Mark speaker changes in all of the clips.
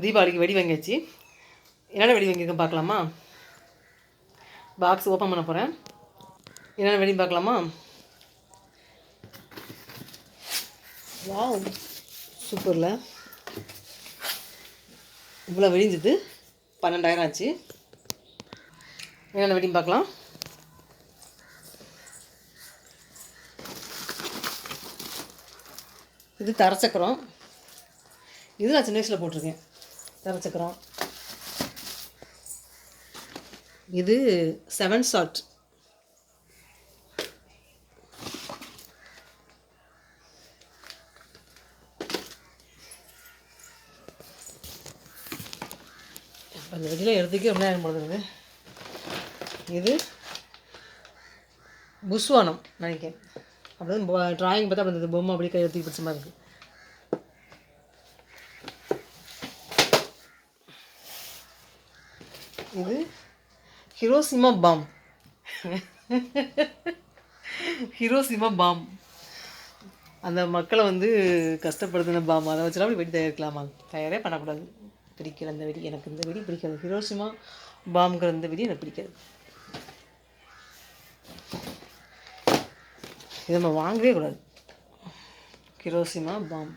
Speaker 1: தீபாவளிக்கு வெடி வாங்கியாச்சு. என்னென்ன வெடி வாங்கியிருக்கேன் பார்க்கலாமா? பாக்ஸ் ஓப்பன் பண்ண போகிறேன். என்னென்ன வெடி பார்க்கலாமா? வாவ், சூப்பரில் இவ்வளோ வெடிஞ்சது 12,000 ஆச்சு. என்னென்ன வெடின்னு பார்க்கலாம். இது தரச்சக்கரம். இது நான் சின்ன வயசில் போட்டிருக்கேன். தரச்சக்கரம். இது 7 ஷாட். அந்த வெடியில் எடுத்துக்கே ரொம்ப நேரம் போடுறது. இது புஸ்வானம் நினைக்கிறேன். அப்படி ட்ராயிங் பார்த்தா அப்படி இந்த பொம்மை அப்படி கை எடுத்துக்கி பிடிச்ச மாதிரி இருக்குது. இது ஹிரோஷிமா பாம். ஹிரோஷிமா பாம் அந்த மக்களை வந்து கஷ்டப்படுத்தின பாம். அதை வச்சுலாம் அப்படி வெடி தயாரிக்கலாமா? தயாரே பண்ணக்கூடாது. பிடிக்கல இந்த வெடி. எனக்கு இந்த வெடி பிடிக்காது. ஹிரோஷிமா பாம்ங்கிற இந்த வெடி எனக்கு பிடிக்காது. இதை நம்ம வாங்கவே கூடாது. Hiroshima bomb.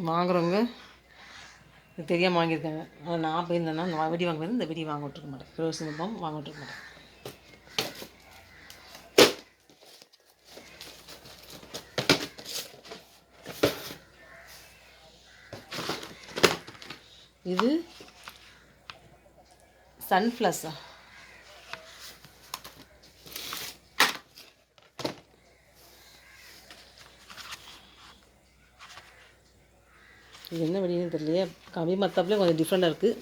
Speaker 1: வாங்குறவங்க தெரியாமல் வாங்கியிருக்காங்க. ஆனால் நான் போயிருந்தேன்னா நான் வெடி வாங்குறது இந்த வெடி வாங்க விட்டுருக்க மாட்டேன். ஹிரோஷிமா பாம் வாங்க விட்டுருக்க மாட்டேன். இது சன்ஃப்ளவர்ஸா? இது என்ன வெடின்னு தெரியலையே. கம்மி மத்தாப்புலேயே கொஞ்சம் டிஃப்ரெண்ட்டாக இருக்குது.